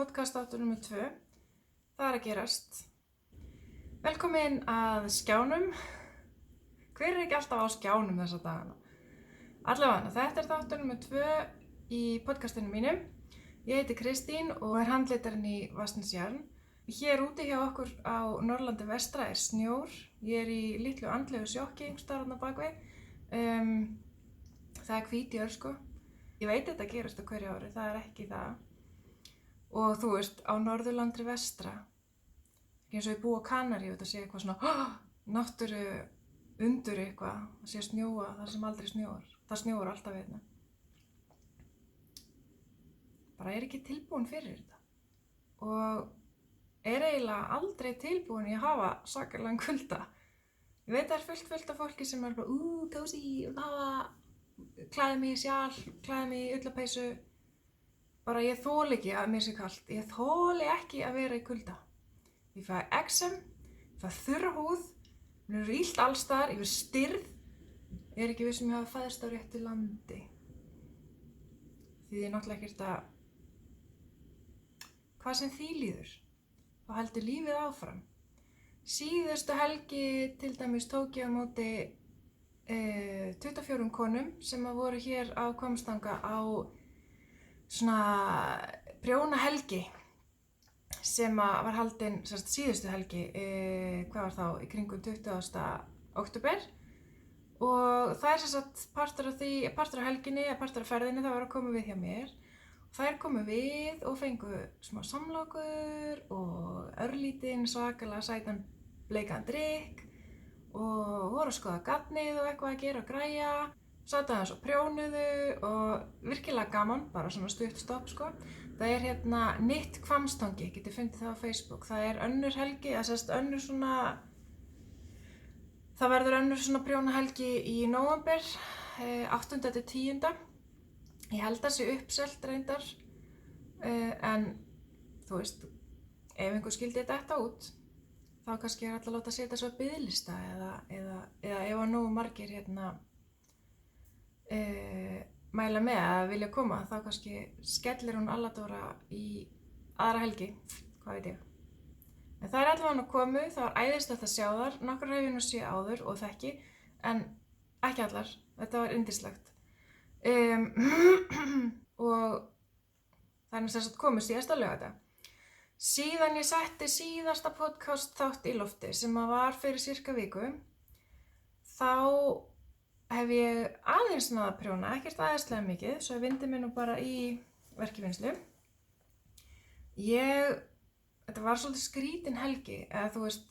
podcast áttur nummer 2. Það að gerast. Velkomin að skjánum. Hver ekki alltaf á skjánum þessa dagana? Allavega, þetta þáttur nummer 2 í podcastinu mínu. Ég heiti Kristín og handleitarinn í Vatnsnesjarn. Hér úti hjá okkur á Norðurlandi vestra snjór. Ég í litlu andlegu sjokki einhverstaðar þarna bakvið. Það hvít sko. Ég veit þetta gerist á hverju ári, það ekki það. Og þú veist, á Norðurlandi vestra, eins og ég búi á Kanaríu, þetta sé eitthvað svona náttúru undur eitthvað, það sé snjóa þar sem aldrei snjóar. Það snjóar alltaf hérna. Bara ekki tilbúin fyrir þetta. Og eiginlega aldrei tilbúin í að hafa svakalegan kulda. Ég veit það fullt af fólki sem bara kósí, klæði mig í sjal, klæði mig í ullapeysu. Bara ég þoli ekki að mér sé kalt. Ég þoli ekki að vera í kulda. Ég fæ eksem, ég fæ þurra húð, mér illt allstaðar, ég verð stirð. Ég ekki viss ég hafi fæðst á réttu landi. Því ég náttúrulega ekkert að hvað sem því líður, þá heldur lífið áfram. Síðustu helgi til dæmis tók ég á móti 24 konum sem voru hér á Hvammstanga á svona prjónahelgi sem var haldin síðustu helgi, hvað var þá, í kringum 20. október. Og það sem sagt partur af því, partur af helginni, partur af ferðinni, það var að koma við hjá mér. Þær komu við og fengu smá samlokur og örlítinn svakalega sætan bleikan drykk og voru að skoða gatnið og eitthvað að gera og græja. Sátu aðeins og prjónuðu og virkilega gaman, bara svona stutt stopp sko. Það hérna Knit Hvammstangi, getið fundið það á Facebook. Það önnur helgi, önnur svona, það verður önnur svona prjónahelgi í nóvember, 8. til 10. Ég held að sé uppselt reyndar, en þú veist, ef einhver skildi þetta út, þá kannski alltaf að láta setja svo biðlista eða ef að nógu margir mæla með að vilja koma, þá kannski skellir hún Alladóra í aðra helgi, hvað veit ég. En það allavega komu, það var æðislegt að sjá þar, nokkrar hef ég nú séð áður og þekki, en ekki allar, þetta var yndislegt. Og það sem sagt komið síðasta laugardag. Síðan ég setti síðasta podcast þátt í lofti sem var fyrir sirka viku, þá hef ég aðeins náð að prjóna, ekkert aðeinslega mikið, svo ég vindi mig nú bara í verkjavinnslu. Þetta var svolítið skrítin helgi, eða þú veist,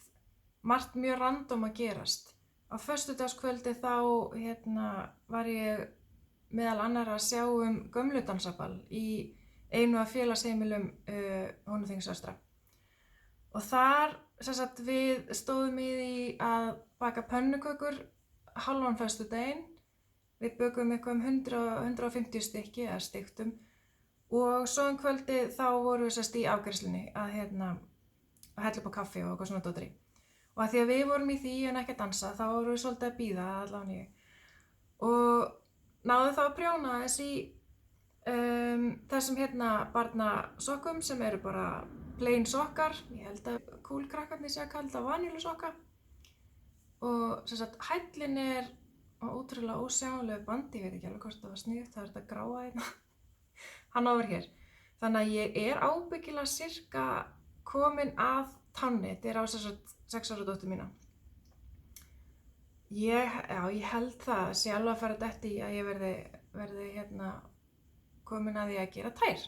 margt mjög random að gerast. Á föstudagskvöldi þá var ég meðal annarra að sjá gömlu dansaball í einu af félagsheimilum Húnaþingsvestra. Og þar sem sagt við stóðum í því að baka pönnukökur halvan föstudaginn. Við bökum eitthvað 150 stykki eða styktum og svo kvöldi þá vorum við sest í afgreiðslunni að að hella upp á kaffi og eitthvað svona dótri. Og að því að við vorum í því en ekki að dansa, þá vorum við svolítið að bíða, allavega ég. Og náðu þá að prjóna þess í þessum barnasokkum sem eru bara plain sokkar. Ég held að cool krakkarnir sé að kalla það vanillusokka. Og sem sagt hællin á ótrúlega ósjáanlegu bandi, ég veit ekki alveg hvort það var sniðugt, það þetta gráa hérna. Hann áver hér. Þannig að ég ábyggilega sirka komin að tánni, þetta á sem sagt 6 ára dóttur mína. Ég held það, sé alveg að fara detta í að ég verði komin að því að gera tær.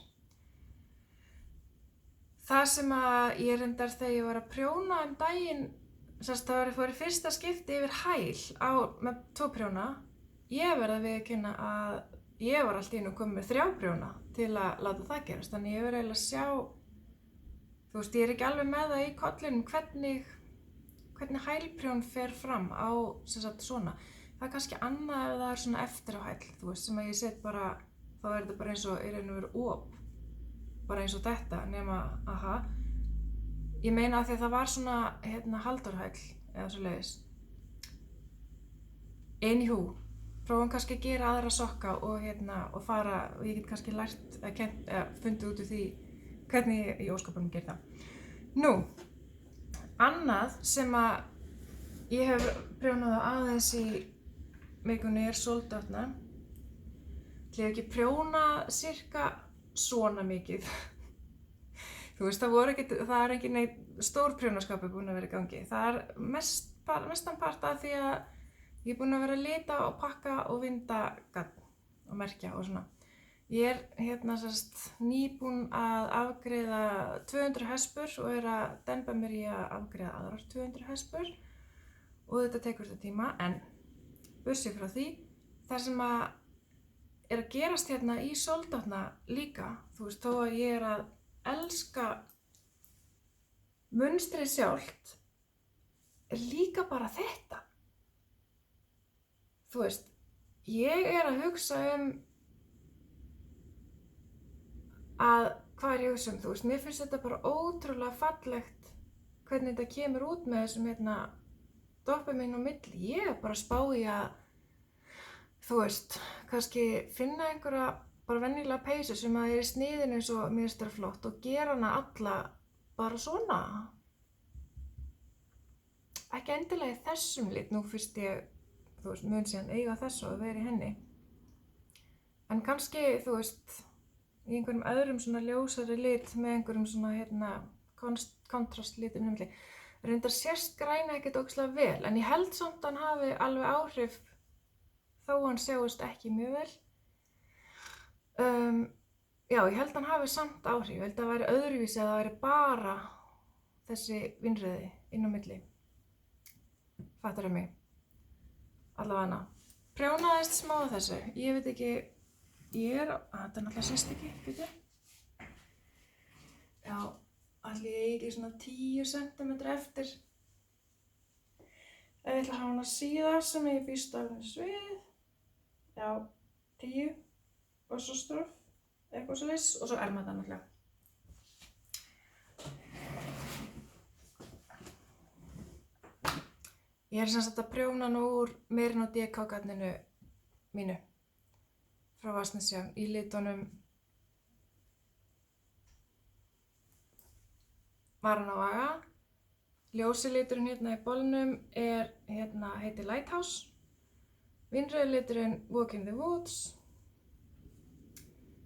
Það sem að ég reyndar þegar ég var að prjóna daginn, það var í fyrsta skipti yfir hæl með 2 prjóna. Ég verð að viðurkenna að ég var allt í einu komin með 3 prjóna til að láta það gerast. Þannig ég verð eiginlega að sjá, þú veist, ég ekki alveg með það í kollinum hvernig hælprjón fer fram á svona. Það kannski annað ef það svona eftir á hæl, þú veist, sem að ég set bara, þá þetta bara eins og í raun og veru op. Bara eins og þetta, nema, Ég meina að því að það var svona haldórhæll eða svoleiðis. Anywho, prófum kannski að gera aðra sokka og fara, og ég get kannski lært eða fundið út úr því hvernig ég í óskapunum ger það. Nú, annað sem að ég hef prjónað aðeins í vikunni sóldátna. Ég hef ekki prjónað cirka svona mikið. Þú veist, það er engin stór prjónaskapur búin að vera í gangi. Það er mestan part af því að ég er búin að vera að lita og pakka og vinda garn og merkja og svona. Ég er nýbúin að afgreiða 200 hespur og er að demba mér í að afgreiða aðrar 200 hespur og þetta tekur þetta tíma, en burtséð frá því, það sem að er að gerast hérna í sóldátna líka, þú veist, þó að ég er að elska munstrið sjálft, er líka bara þetta. Þú veist, ég er að hugsa hvað er ég að hugsa þú veist, mér finnst þetta bara ótrúlega fallegt hvernig þetta kemur út með þessum dopamín á milli. Ég er bara að spá í að, þú veist, kannski finna einhverja bara venjulega peysu sem að er í sniðinu eins og mér finnst það flott og gera hana alla bara svona. Ekki endilega í þessum lit, nú fyrst ég, þú veist, mun síðan eiga þessu og vera í henni. En kannski, þú veist, í einhverjum öðrum svona ljósari lit með einhverjum svona kontrastlitum milli. Reyndar sést græna ekkert ógeðslega vel, en ég held samt að hann hafi alveg áhrif þó hann sjáist ekki mjög vel. Já, ég held að hann hafi samt áhrif. Ég held að það væri öðruvísi að það væri bara þessi vínrauði inn á milli. Fattarðu mig? Allavega hana. Prjónaðist smá af þessu. Ég veit ekki, þetta náttúrulega sést ekki, bíddu. Já, ætli ég ekki svona 10 cm eftir. Ef ég ætla að hafa hana síðar sem ég býst af henni svið. Já, 10. Og svo strof, eitthvað svoleiðis, og svo erma þetta náttúrulega. Ég er sem sagt að prjóna nú úr Merino DK garninu mínu frá Vatnsnesja í litunum Maranavaga. Ljósi liturinn hérna í bolnum heitir Lighthouse. Vínrauði liturinn Walk in the Woods.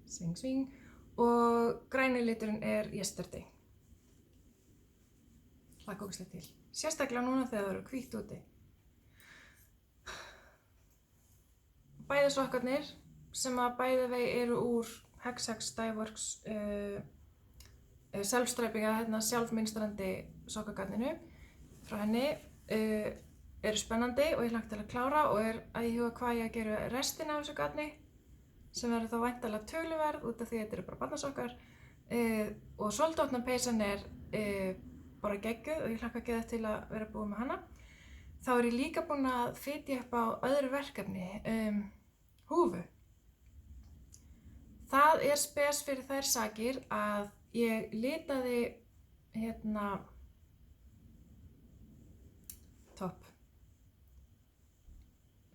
Sving, sving. Og græni liturinn Yesterday. Hlakka ógeðslega til. Sérstaklega núna þegar það eru hvítt úti. Bæði sokkarnir sem að bæði vegi eru úr Hex Dyeworks self-stripinga, sjálfmynstrandi sokkagarninu frá henni, eru spennandi og ég hlakka til að klára og er að ég huga hvað ég að gera restina af þessu garni sem verður þá væntanlega töluverð út af því að þetta eru bara barnasokkar og sóldátna peysan er bara geggjuð og ég hlakka ekki til að vera búin með hana. Þá er ég líka búin að fitja upp á öðru verkefni, húfu. Það er spes fyrir þær sakir að ég litaði topp,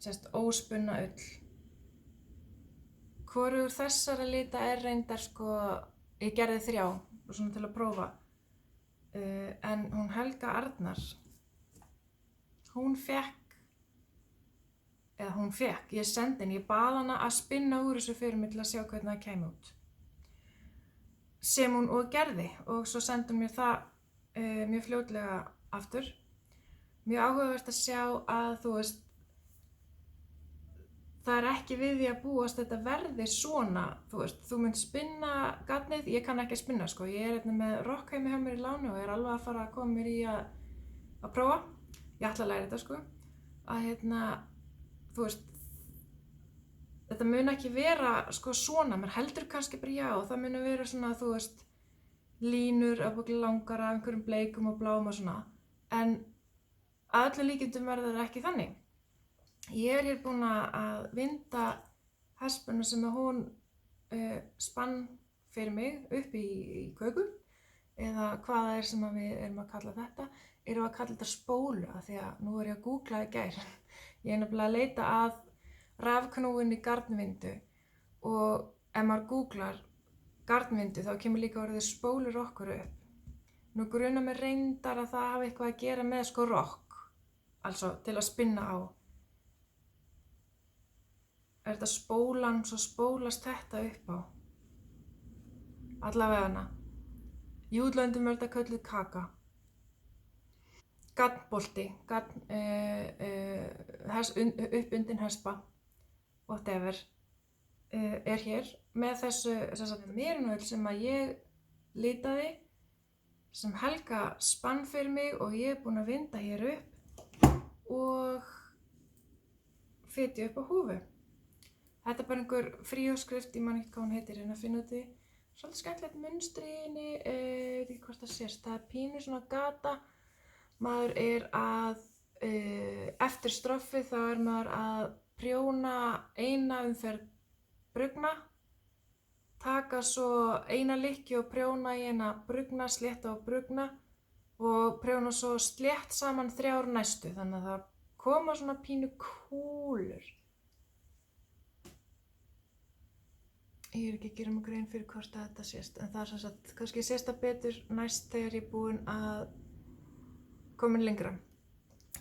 sérst óspunna ull. Hvorugur þessara lita er reyndar ég gerði 3 svona til að prófa, en hún Helga Arnar, ég sendi henni, ég bað hana að spinna úr þessu fyrir mig til að sjá hvernig það kæmi út. Sem hún og gerði og svo sendi hún mér það mjög fljótlega aftur. Mjög áhugavert að sjá að þú veist, það er ekki við því að búast þetta verði svona, þú veist, þú munt spinna garnið, ég kann ekki að spinna ég er með rockheimi hjá mér í láni og er alveg að fara að koma mér í að prófa. Ég ætla að læra þetta að þú veist, þetta mun ekki vera svona, maður heldur kannski bara já, það mun vera svona, þú veist, línur ábyggilega langar af einhverjum bleikum og bláum og svona, en að öllum líkindum verður það ekki þannig. Ég er hér búin að vinda hespuna sem hún spann fyrir mig upp í köku, eða hvað það er sem við erum að kalla þetta. Erum að kalla þetta spólu, af því að nú er ég að googla í gær. Ég er nefnilega að leita að rafknúinni garnvindu og ef maður googlar garnvindu þá kemur líka orðið spólir okkur upp. Nú grunar mig reyndar að það hafi eitthvað að gera með sko rokk, altså til að spinna á. Er þetta spólan, svo spólast þetta upp á. Allavegana. Í útlöndum er þetta kölluð kaka. Garnbolti, uppundin hespa, whatever, er hér með þessu merinöl sem að ég litaði, sem Helga spann fyrir mig og ég er búin að vinda hér upp og fyti upp á húfu. Þetta er bara einhver fríuskrift, ég man ekki hvað hún heitir, en að finna út því. Svolítið skemmtilegt munstri í henni, veit ekki hvort það sést, það er pínu svona gata. Maður er að, eftir stroffið þá er maður að prjóna eina umferð brugna, taka svo eina lykkju og prjóna í eina brugna, slétta á brugna og prjóna svo slétt saman 3 næstu, þannig að það koma svona pínu kúlur. Ég er ekki að gera mig grein fyrir hvort að þetta sést, en það er sem sagt, kannski sést það betur næst þegar ég er búin að komin lengra.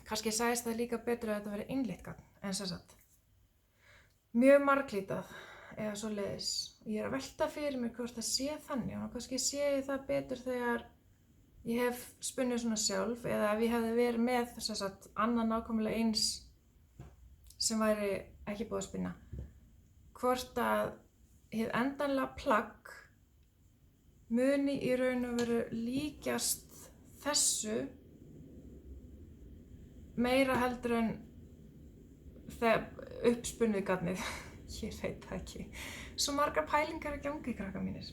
Kannski sæðist það líka betur að þetta veri einlitt garn, en sem sagt, mjög marglítað eða svoleiðis. Ég er að velta fyrir mér hvort það sé þannig og kannski sé ég það betur þegar ég hef spunnið svona sjálf eða ef ég hefði verið með sem sagt annað nákvæmlega eins sem væri ekki búið að spinna. Hvort að hið endanlega plagg muni í raun og veru líkjast þessu meira heldur en þegar uppspunnið garnið. Ég veit það ekki. Svo margar pælingar að gangi, krakkar mínir.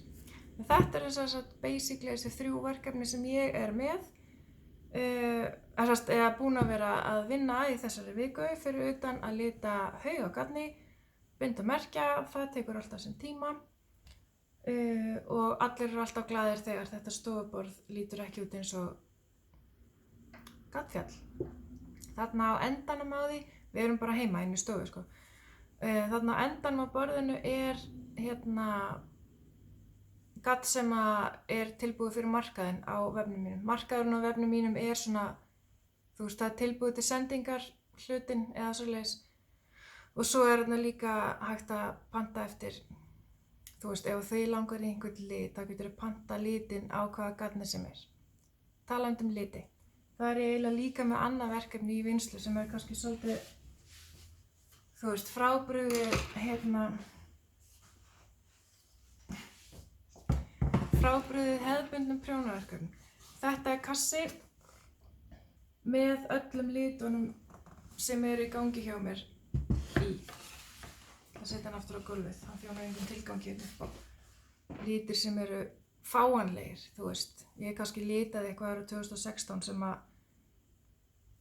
En þetta er þess að basically þessi 3 verkefni sem ég er með, eða búin að vera að vinna í þessari viku fyrir utan að lita haug á garni, binda merkja, það tekur alltaf sinn tíma og allir eru alltaf glaðir þegar þetta stofuborð lítur ekki út eins og gatfjall. Þarna á endanum á því, við erum bara heima inn í stofu sko, þarna á endanum á borðinu er gatt sem er tilbúið fyrir markaðinn á vefnum mínum. Markaðurinn á vefnum mínum er svona, þú veist, það er tilbúið til sendingar hlutinn eða svoleiðis. Og svo er þarna líka hægt að panta eftir, þú veist, ef þið langar í einhvern lit, þá getur þið panta litinn á hvaða garni sem er. Talandi um liti. Það er ég eiginlega líka með annað verkefni í vinnslu sem er kannski svolítið, þú veist, frábrugðið hefðbundnum prjónaverkefnum. Þetta er kassi með öllum litunum sem eru í gangi hjá mér í. Það setja hann aftur á gólfið, hann þjónar engum tilgangi upp á litir sem eru fáanlegir, þú veist. Ég kannski litaði eitthvað árið 2016 sem að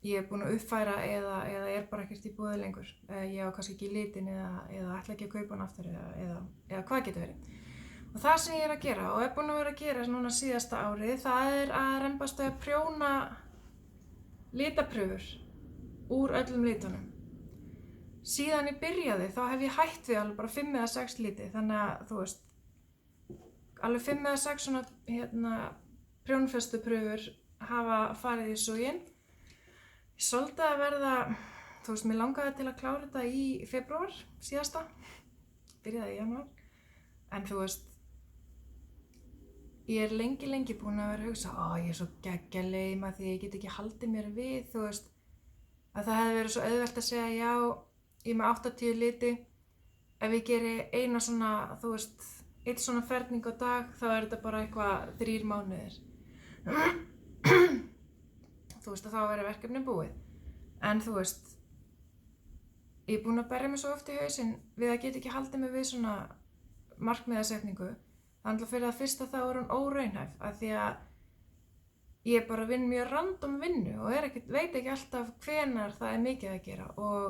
ég er búin að uppfæra eða er bara ekkert í boði lengur. Ég á kannski ekki litin eða ætla ekki að kaupa hann aftur eða hvað getur verið. Og það sem ég er að gera og er búin að vera að gera núna síðasta árið, það er að rembast að prjóna litaprufur úr öllum litunum. Síðan ég byrjaði þá hef ég hætt við alveg bara 5 eða 6 liti, þannig að þú veist, alveg 5 eða 6 svona prjónfestuprufur hafa farið í súginn. Ég svolítið að verða, þú veist, mér langaði til að klára þetta í febrúar síðasta, byrjaði í janúar, en þú veist, ég er lengi búin að vera að hugsa, ég er svo geggja leima því ég get ekki haldið mér við, þú veist, að það hefði verið svo auðvelt að segja já, ég er með 80 liti, ef ég geri eina svona, þú veist, eitt svona ferning á dag, þá er þetta bara eitthvað 3 mánuðir. Þú veist, að þá verið verkefni búið. En þú veist, ég er búin að berja mig svo oft í hausinn við að geta ekki haldið mig við svona markmiðasetningu. Þannig að fyrir það fyrsta þá er hún óraunhæf, af því að ég bara vinn mjög random vinnu og veit ekki alltaf hvenær það er mikið að gera. Og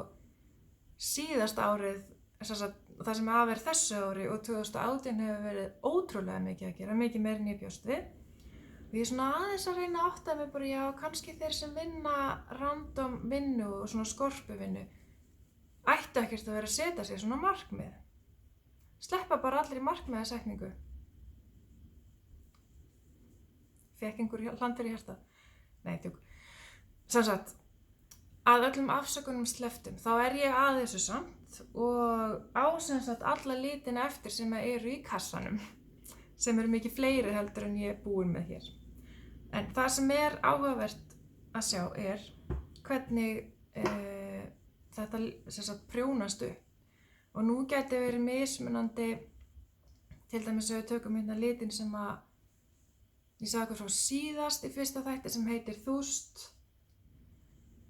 síðasta árið, það sem af er þessu ári og 2018 hefur verið ótrúlega mikið að gera, mikið meira en ég bjóst við. Og ég er svona aðeins að reyna að átta mig bara, já, kannski þeir sem vinna random vinnu og svona skorpuvinnu ættu ekkert að vera að setja sér svona markmið. Sleppa bara allir í markmiðasetningu. fékk einhver hland fyrir hjartað. Nei, tjók. Sem sagt, að öllum afsökunum slepptum, þá ég að þessu samt og á sem sagt alla litina eftir sem eru í kassanum, sem eru mikið fleiri heldur en ég búin með hér. En það sem áhugavert að sjá hvernig þetta sem sagt prjónast upp. Og nú gæti verið mismunandi, til dæmis ef við tökum hérna litin sem ég sagði ykkur frá síðast í fyrsta þætti sem heitir Þúst.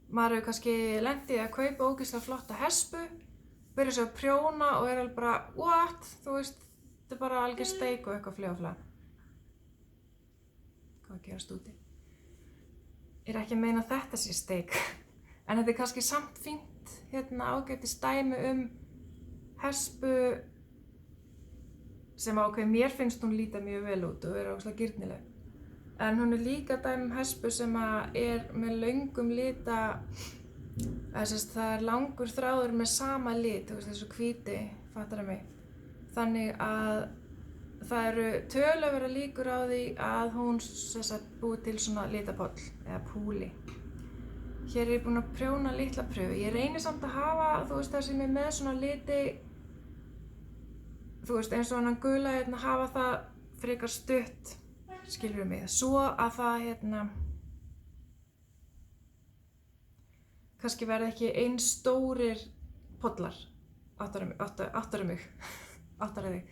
Maður hefur kannski lent í að kaupa ógeðslega flotta hespu, byrja svo að prjóna og alveg bara, what? Þú veist, þetta bara algjör steik og eitthvað fljóflag. Hvað gerast úti? Ég ekki að meina að þetta sé steik, en þetta kannski samt fínt, ágætis dæmi hespu sem mér finnst hún líta mjög vel út og ógeðslega girnileg. En hún líka dæmi hespu sem með löngum lita, það langur þráður með sama lit, þessu hvíti, fattar mig. Þannig að það eru töluverðar líkur á því að hún búi til svona litapoll eða púli. Hér ég búin að prjóna litla pröfu. Ég reyni samt að hafa, það sem með svona liti, eins og hann gula hafa það frekar stutt, skilurðu mig, svo að það kannski verði ekki eins stórir pollar, áttarðu þig,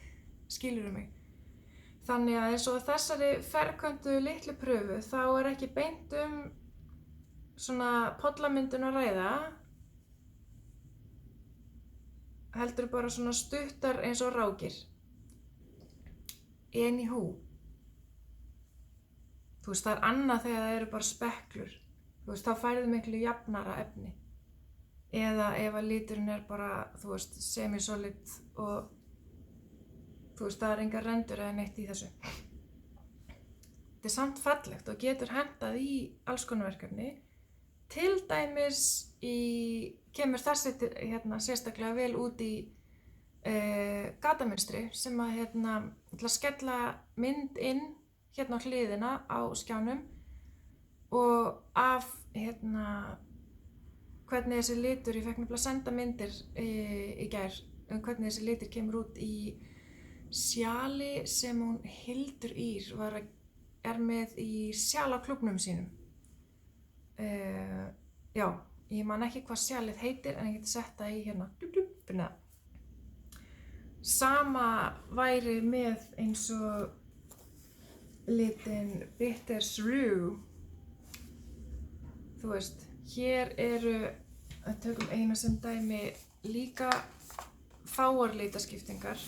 skilurðu mig. Þannig að eins og þessari ferköntuðu litlu pröfu þá ekki beint svona pollamyndun að ræða, heldur bara svona stuttar eins og rákir. Anywho. Það annað þegar það eru bara speklur. Þá færðu miklu jafnara efni. Eða ef að liturinn bara, semi-solid og það engar rendur eða neitt í þessu. Þetta samt fallegt og getur hentað í alls konar verkefni. Til dæmis kemur þessi sérstaklega vel út í gatamynstri sem að ætla að skella mynd inn á hliðina á skjánum og af hvernig þessi litur, ég fekk nefnilega að senda myndir í gær hvernig þessi litur kemur út í sjali sem hún Hildur Ýr með í sjalaklúbbnum sínum. Já, ég man ekki hvað sjalið heitir en ég geti sett það í fyrir það. Sama væri með eins og litin Bittersrue. Hér tökum eina sem dæmi líka fáar litaskiptingar.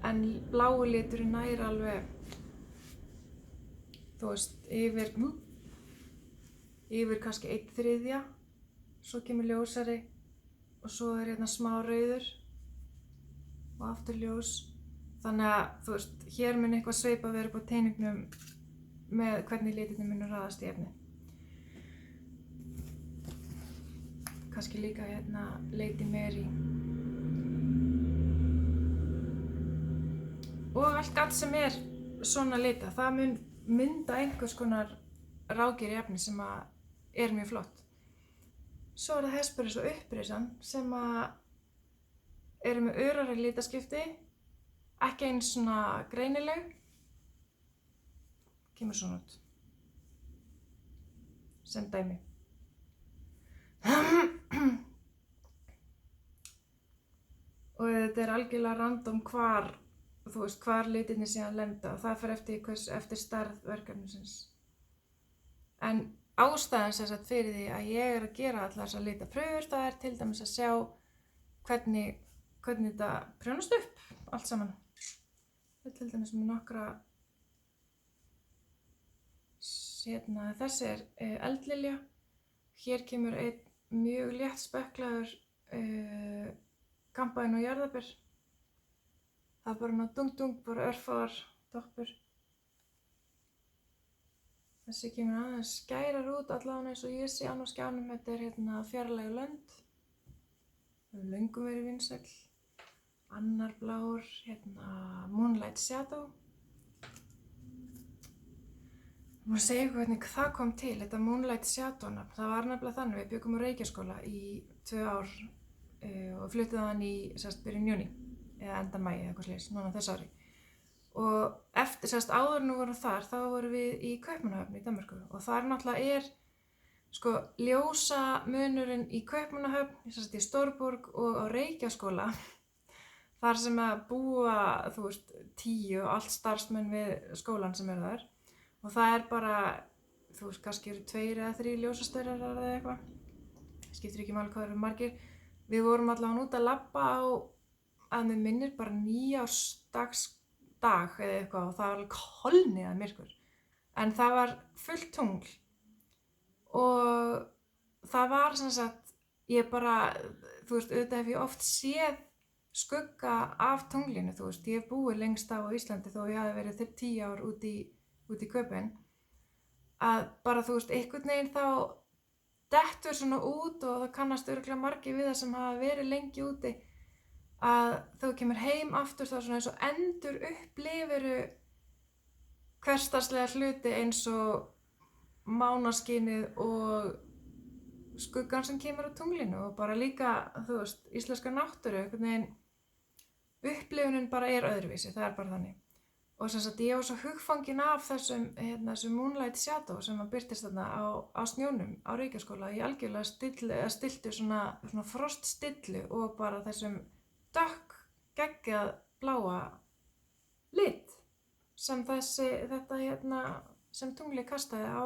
En blái liturinn nær alveg, yfir kannski 1/3, svo kemur ljósari og svo smá rauður og aftur ljós. Þannig að, hér mun eitthvað svipað vera upp á teiningnum með hvernig litirnir munu raðast í efni. Kannski líka Lady Mary. Og allt gatt sem svona lita, það mun mynda einhvers konar rákir í efni sem mjög flott. Svo það Hesperus og upprisan sem eru með örari litaskipti, ekki eins svona greinileg. Kemur svona út. Sem dæmi. Og þetta algjörlega random hvar litirnir síðan lenda og það fer eftir stærð verkefnisins. En ástæðan fyrir því að ég að gera allar þessar litapröfur, það til dæmis að sjá hvernig þetta prjónast upp allt saman. Þetta til dæmis með nokkra, þessi eldlilja. Hér kemur einn mjög létt speklaður kampavín og jarðarber. Það bara dung, bara örfáar toppur. Þessi kemur aðeins skærar út allavega eins og ég sé á skjánum. Þetta fjarlægu lönd. Það hefur löngum verið vinsæll. annar blár, Moonlight Shadow. Ég má segja ykkur hvernig það kom til, þetta Moonlight Shadow nafn. Það var nefnilega þannig, við byggum á Reykjaskóla í 2 ár og fluttum þaðan í byrjun júní eða enda maí eða eitthvað sliðis, núna þess ári. Og eftir, áður en við vorum þar, þá vorum við í Kaupmannahöfn í Danmörku og þar náttúrulega ljósa munurinn í Kaupmannahöfn, í Stórborg og á Reykjaskóla, þar sem að búa, 10 og allt starfsmenn við skólan sem þar. Og það bara, kannski eru 2 eða 3 ljósastaurar eða eitthvað. Skiptir ekki máli hvað eru margir. Við vorum allavega út að labba á, að mig minnir bara 9-ársdagsdag eða eitthvað og það var alveg kolniðað myrkur. En það var fullt tungl og það var ég bara, auðvitað hef ég oft séð skugga af tunglinu, ég hef búið lengst af á Íslandi þó ég hafi verið 10 ár út í Köpen, að bara einhvern veginn þá dettur svona út og það kannast örugglega margir við það sem hafa verið lengi úti, að þegar þú kemur heim aftur þá svona eins og endur upplifirðu hversdagslega hluti eins og mánaskynið og skuggan sem kemur á tunglinu og bara líka, íslenska náttúru, einhvern veginn upplifunin bara öðruvísi, það bara þannig. Og ég var svo hugfangin af þessum Moonlight Shadow sem að birtist þarna á snjónum á Reykjaskóla í algjörlega stiltu svona froststillu og bara þessum dökk geggjað bláa lit sem sem tunglið kastaði á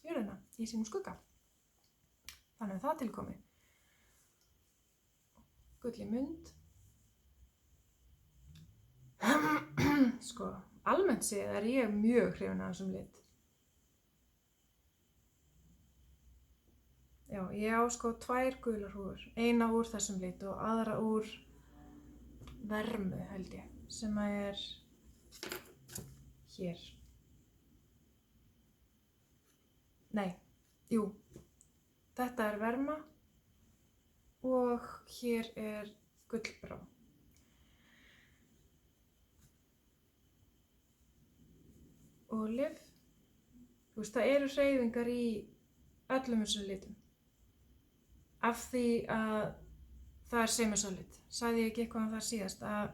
jörðina í sínum skugga. Þannig það tilkomið. Gull í mund. Almennt séð ég mjög hrifin af þessum lit. Já, ég á 2 gular húfur. Eina úr þessum lit og aðra úr vermu held ég, sem að hér. Nei, jú. Þetta verma og hér gullbrá. Ólíf. Það eru hreyfingar í öllum þessum litum. Af því að það semi-solid. Sagði ég ekki eitthvað um það síðast að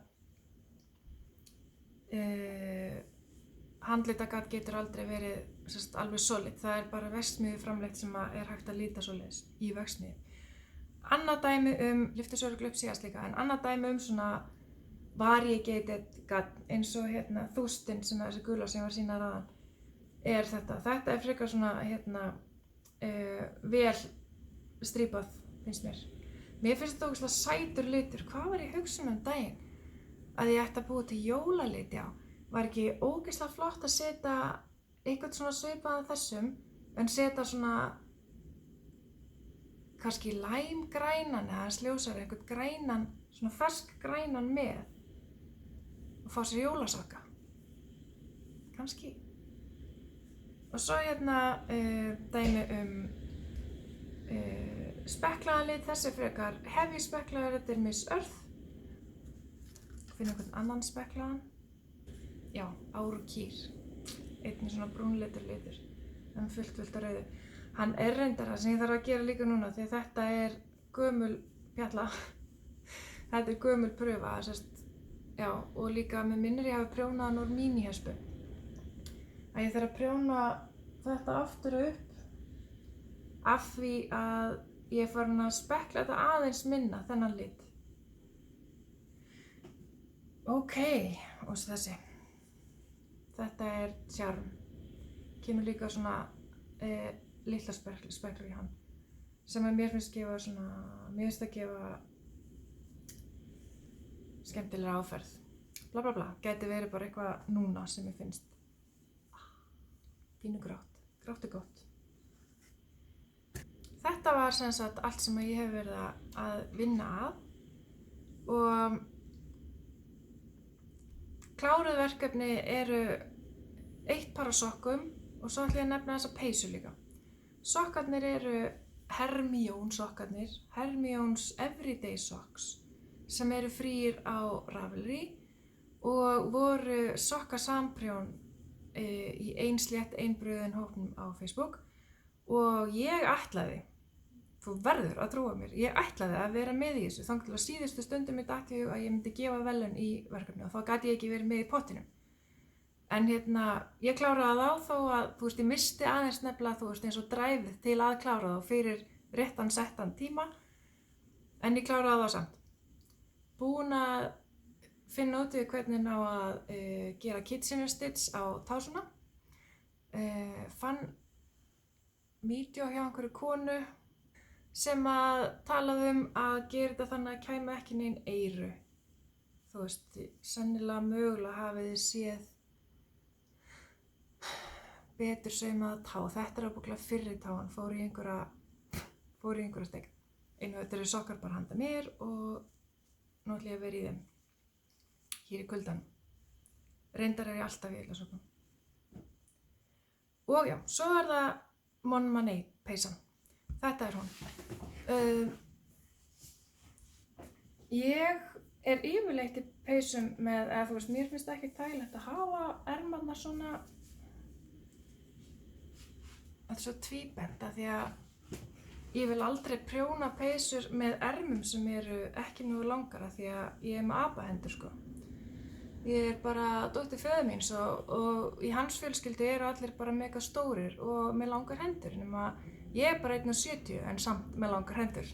handlitagat getur aldrei verið alveg solid. Það bara verksmiðju framleitt sem hægt að líta svoleiðis í verksmiðju. Annað dæmi lyftisöruglu upp síðast líka, en annað dæmi svona variegated gat eins og þústin sem þessi gula sem ég var að sýna áðan þetta. Þetta frekar svona vel strípað finnst mér. Mér finnst þetta ógeðslega sætur litur. Hvað var ég að hugsa um daginn? Að ég ætti að búa til jólalit, já. Var ekki ógeðslega flott að setja eitthvað svona svipaðan þessum en setja svona kannski læmgrænan eða sljósari, eitthvað grænan, svona fersk grænan með og fá sér jólasokka. Kannski. Og svo dæmi speklaðan lit, þessi frekar heavy speklaður, þetta Miss Earth. Finna einhvern annan speklaðan. Já, Árukýr. Einnig svona brúnleitur litur, en fullt að rauðu. Hann reyndar það sem ég þarf að gera líka núna því að þetta gömul pjalla. Þetta gömul prufa, já, og líka með minnir ég hafi prjónað hann úr mínihespu. Að ég þarf að prjóna þetta aftur upp af því að ég er farin að spekla þetta aðeins minna, þennan lit. Ókei, og þessi. Þetta Charm. Kemur líka svona litla speklur í hann. Sem mér finnst að gefa skemmtilega áferð. Bla bla bla, gæti verið bara eitthvað núna sem ég finnst pínu grátt. Grátt gott. Þetta var sem sagt allt sem ég hef verið að vinna að og kláruð verkefni eru 1 par af sokkum og svo ætla ég að nefna þessa peysu líka. Sokkarnir eru Hermione sokkarnir, Hermione's Everyday Socks. sem eru fríir á Ravelry og voru sokka samprjón í einslétt einbröðin hópnum á Facebook og ég ætlaði, þú verður að trúa mér, ég ætlaði að vera með í þessu þangað til að síðustu stundum mér datt í hug að ég myndi gefa verðlaun í verkefni og þá gat ég ekki verið með í pottinum. En ég kláraði þá þó að, þú veist, ég missti aðeins nefnilega, þú veist, eins og dræfið til að klára þá fyrir réttan settan tíma, en ég kláraði þá samt. Búin að finna út við hvernig ná að gera kitchen stitch á tásuna. Fann vídeó hjá einhverju konu sem að talaði að gera þetta þannig að kæmi ekki nein eyru. Þú veist, sennilega mögulega hafið þið séð betur saumaða tá. Þetta ábyggilega fyrri táan, fór í einhverja steg. Þetta eru sokkar bara handa mér og nú ætla ég að vera í þeim. Hér í kuldanum. Reyndar ég alltaf í sokkum. Og já, svo það Mon Manet peysan. Þetta hún. Ég yfirleitt í peysum með, eða þú veist, mér finnst ekki þægilegt að hafa ermarnar svona, þetta er svo tvíbent af því að ég vil aldrei prjóna peysur með ermum sem eru ekki mjög langar af því að ég með apahendur sko. Ég bara dóttir föður míns og í hans fjölskyldu eru allir bara mega stórir og með langar hendur nema ég bara 1,70 en samt með langar hendur.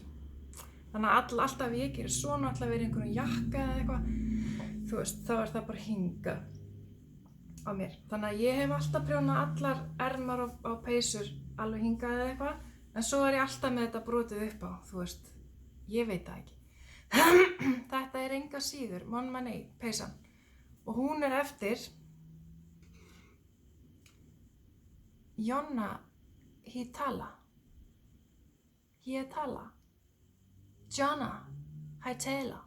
Þannig að alltaf ég gerir svona, alltaf verið einhvern jakka eða eitthvað, þú veist, þá það bara hingað á mér. Þannig að ég hef alltaf prjónað allar ermar á peysur alveg hingað eða eitthvað, en svo ég alltaf með þetta brotið upp á, þú veist, ég veit það ekki. Þetta enga síður Mon Manet peysan og hún eftir Jonna Hietala. Jonna Hietala.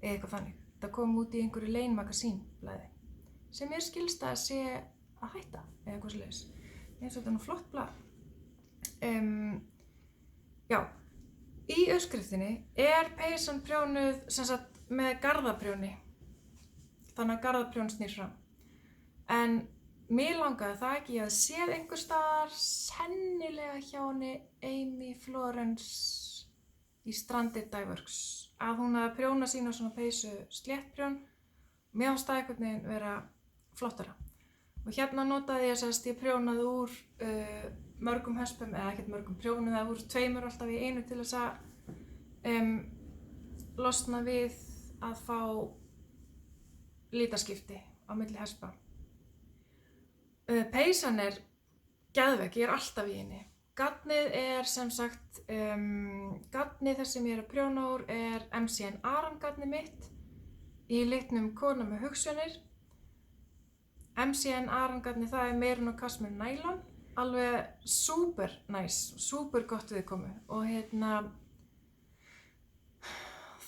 Eða eitthvað þannig. Það kom út í einhverju Lane Magazine blæði. Sem mér skilst að sé að hætta, eða eitthvað svoleiðis. Eins og þetta nú flott blað. Já, í uppskriftinni peysan prjónuð sem sagt með garðaprjóni. Þannig að garðaprjón snýr fram. En mér langaði það ekki, ég hafði séð einhvers staðar sennilega hjá henni Amy Florence í Stranded Dyeworks að hún hafði prjónað sína svona peysu sléttprjón. Mér fannst það einhvern veginn vera flottara. Og hérna notaði ég prjónaði úr mörgum höspum, eða ekkert mörgum prjónuð, það voru tveimur alltaf í einu til þess að losna við að fá litaskipti á milli hespa. Peysan geðveik, ég alltaf í henni. Garnið sem sagt, garnið þess sem ég að prjóna úr MCN Aran garnið mitt í litnum Kona með hugsjónir. MCN Aran garnið það meirun og kasmir nælon, alveg super nice, super gott viðkomu og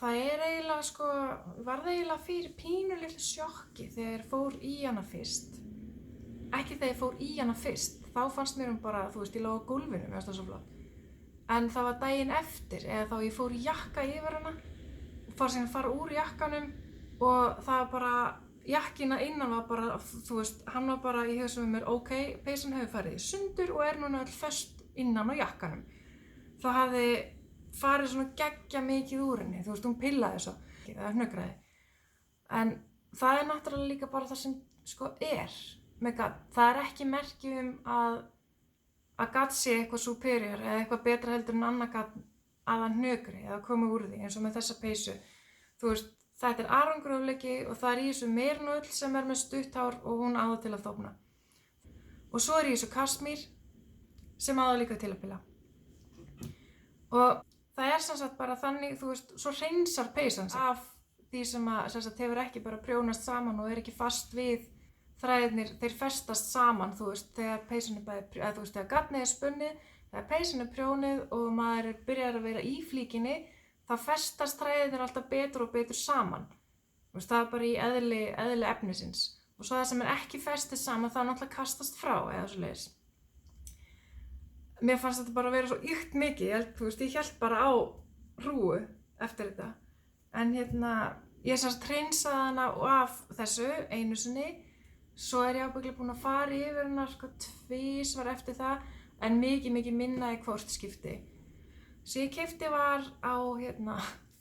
það eiginlega sko, var það eiginlega fyrir pínulitlu sjokki þegar ég fór í hana fyrst. Ekki þegar ég fór í hana fyrst, þá fannst mér bara, þú veist, ég lá á gólfinu, mér fannst það svo flott. En það var daginn eftir, eða þá ég fór í jakka yfir hana og fara úr jakkanum og það var bara, jakkina innan var bara, þú veist, hann var bara í hugsa með mér, ok, peysan hefur farið í sundur og núna öll föst innan á jakkanum. Það hafði farið svona geggja mikið úr henni, þú veist, hún pillaði svo, það hnökraði. En það náttúrulega líka bara það sem sko með gadd. Það ekki merki að gadd sé eitthvað superior eða eitthvað betra heldur en annað gadd að hann hnökri eða komi úr því eins og með þessa peysu. Þú veist, þetta arangrófleiki og það í þessu merinöll sem með stutt hár og hún á það til að þófna. Og svo í þessu kasmír sem á það líka til að pilla. Og það sem sagt bara þannig, þú veist, svo hreinsar peysan sig af því sem sagt hefur ekki bara prjónast saman og ekki fast við þræðirnir, þeir festast saman, þú veist, þegar peysan bæði, eða þú veist, þegar garnið spunnið, þegar peysan prjónið og maður byrjar að vera í flíkinni, þá festast þræðirnir alltaf betur og betur saman. Þú veist, það bara í eðli efnisins. Og svo það sem ekki festist saman, það náttúrulega kastast frá, eða svoleiðis. Mér fannst þetta bara að vera svo ykt mikið, þú veist, ég hélt bara á hrúgu eftir þetta. En ég semst hreinsaði hana af þessu einu sinni, svo ég ábyggilega búin að fara yfir hana sko 2 var eftir það, en mikið minna í hvort skipti. Sem ég keypti var á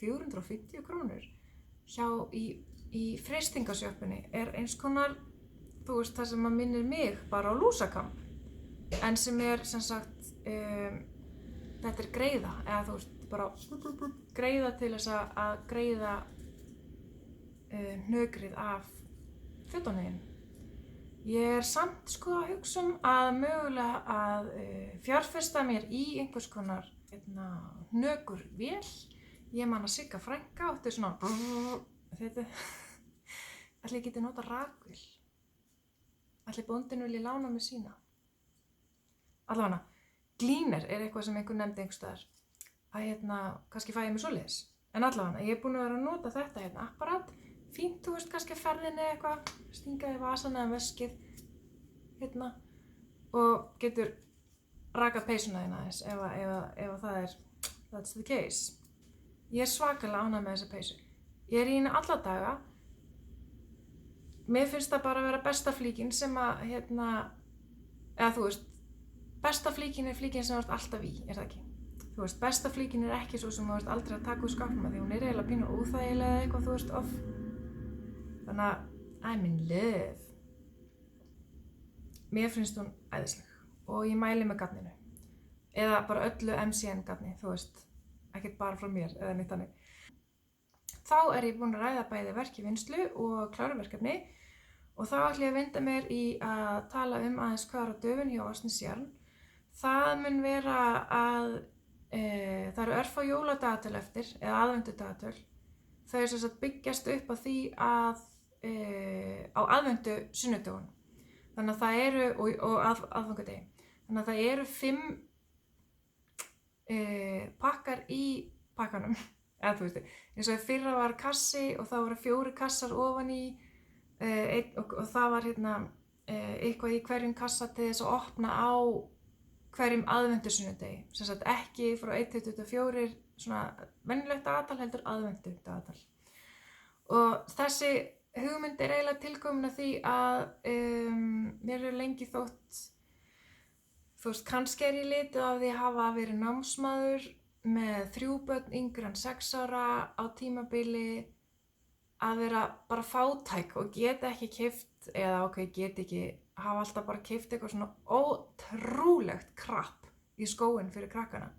450 krónur hjá í freistingasjöppunni, eins konar, þú veist, það sem að minnir mig bara á lúsakamp, en sem sem sagt, þetta greiða, eða þú veist, bara greiða til þess að greiða hnökrið af fötunum. Ég samt sko að hugsa að mögulega að fjárfesta mér í einhvers konar hnökurvél. Ég man að Sigga frænka átti svona þetta. Ætli ég geti notað rakvél. Ætli bóndinn vilji lána mér sína. Allavega, glíner eitthvað sem einhver nefndi einhvers staðar. Að kannski fæ ég mér svoleiðis. En allavega, ég búin að vera að nota þetta apparat. Fínt, þú veist, kannski ferðinni eitthvað, stingaði vasan eða veskið og getur rakað peysuna þína aðeins ef það that's the case. Ég svakalega ánægð með þessa peysu. Ég í henni alla daga. Mér finnst það bara að vera besta flíkin sem að, eða þú veist, besta flíkin flíkin sem þú ert alltaf í, það ekki? Þú veist, besta flíkin ekki svo sem þú ert aldrei að taka úr skápnum því hún eiginlega pínu óþægilega eða eitthvað, þú veist, off. Þannig að I'm in love. Mér finnst hún æðisleg og ég mæli með garninu. Eða bara öllu MCN garni, þú veist, ekkert bara frá mér eða neitt þannig. Þá ég búin að ræða bæði verkvinnslu og kláruverkefni og þá ætla ég að vinda mér í að tala aðeins hvað á döfun hjá Ásdís Jarl. Það mun vera að það eru örfá jóladagatöl eftir, eða aðvendudagatöl. Þau sem sagt byggjast upp á því að á aðvendu sunnudögun. Þannig að það og aðfangadegi. Þannig að það eru 5 pakkar í pakkanum. Eða þú veist, eins og fyrra var kassi og það voru 4 kassar ofan í og það var eitthvað í hverjum kassa til þess að opna á hverjum aðvendusunnudegi. Sem sagt ekki frá 1-24 svona venjulegt dagatal heldur aðvendu dagatal. Og þessi hugmynd eiginlega tilkomin af því að mér hefur lengi þótt, þú veist, kannski ég litið af því að hafa verið námsmaður með 3 börn yngri en 6 ára á tímabili að vera bara fátæk og geta ekki keypt, eða get ekki, hafa alltaf bara keypt eitthvað svona ótrúlegt krapp í skóinn fyrir krakkana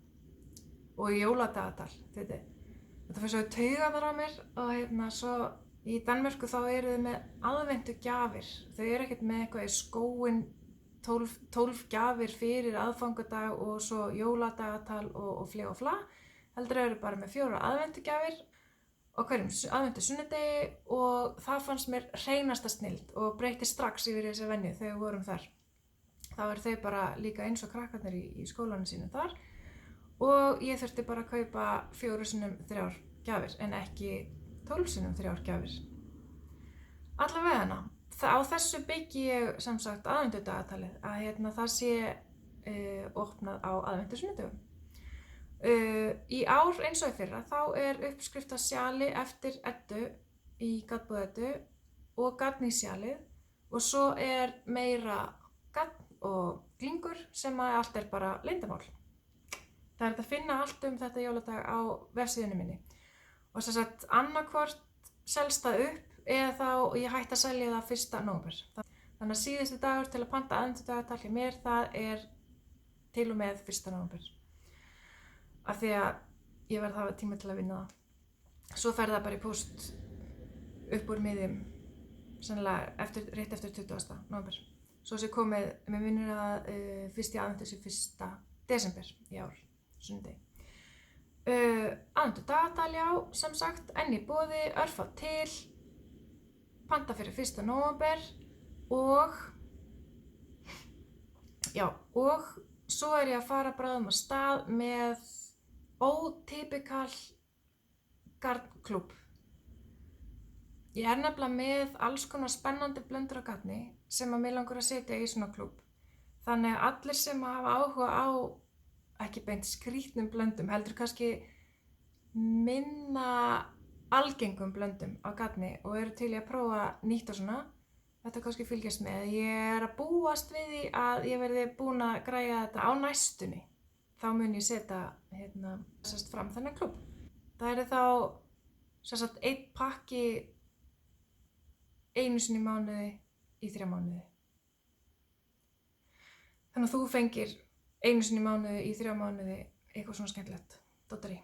og í jóladagatal, þetta fyrir svo taugarnar á mér og svo í Danmörku þá eru þau með aðventu gjafir. Þau eru ekkert með eitthvað í skóinn 12 gjafir fyrir aðfangadag og svo jóladagatal og fle og fla. Heldur eru bara með 4 aðventu gjafir og hverjum aðventu sunnudegi og það fannst mér hreinasta snilld og breytti strax yfir þessi venju þegar við vorum þar. Þá eru þau bara líka eins og krakkarnir í skólanum sínum þar og ég þurfti bara að kaupa 4 sinnum 3 gjafir en ekki 12 sinnum 3 gjafir. Allavega á þessu byggi ég sem sagt aðvendudagatalið að það sé opnað á aðvendusunnudögum. Í ár eins og í fyrra þá uppskrift af sjali eftir Eddu í Garnbúð Eddu og garn í sjalið og svo meira garn og glingur sem allt bara leyndarmál. Það hægt að finna allt þetta jóladag á vefsíðunni minni. Og sem sagt annarkvort selst það upp eða þá ég hætti að selja það 1. nóvember. Þannig að síðusti dagur til að panta aðvendudagatal hjá mér það til og með 1. nóvember. Af því að ég verð að hafa tíma til að vinna það. Svo fer það bara í póst upp úr miðjum, sennilega rétt eftir 20. nóvember. Svo sé komið, mér minnir að fyrsti aðvendu sé 1. desember í ár, sunnudegi. Aðvendudagatal já, sem sagt, enn í boði, örfá til, panta fyrir 1. nóvember og svo ég að fara bráðum af stað með ótypikal garnklúbb. Ég nefnilega með alls konar spennandi blöndur af garni sem að mig langar að setja í svona klúbb. Þannig að allir sem hafa áhuga á ekki beint skrýtnum blöndum, heldur kannski minna algengum blöndum á gatni og eru til í að prófa nýtt og svona, þetta kannski fylgjast með. Ég að búast við því að ég verði búin að græja þetta á næstunni. Þá mun ég setja fram þennan klúbb. Það þá einn pakki einu sinni í mánuði í 3 mánuði. Þannig að þú fengir einu sinni í mánuði í 3 mánuði eitthvað svona skemmtilegt dótari.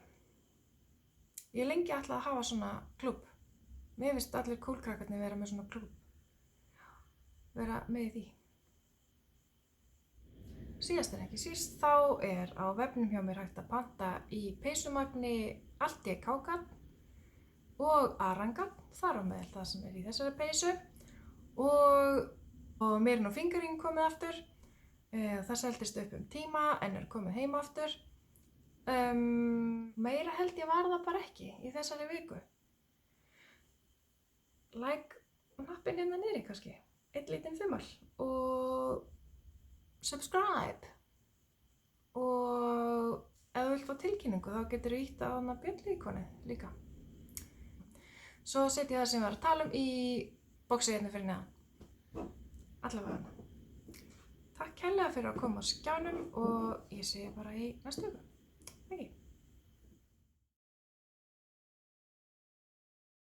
Ég lengi ætlaði að hafa svona klúbb. Mér finnst allir kúlkrakkarnir vera með svona klúbb. Vera með í því. Síðast en ekki síst þá á vefnum hjá mér hægt að panta í peysumagni allt-í-kákan og arangan, þar á meðal það sem í þessari peysu. Og Merin og Fingering komið aftur. Það seldist upp tíma en komið heim aftur. Meira held ég var það bara ekki í þessari viku. Knappinn hérna niðri kannski, 1 lítinn þumal og subscribe. Og ef þú vilt fá tilkynningu þá getur þú ítt á bjöllíkonið líka. Svo set ég það sem ég var að tala í boxið hérna fyrir neðan. Allavega. Takk kærlega fyrir að koma á skjánum og ég sé bara í næstu viku. Thank you.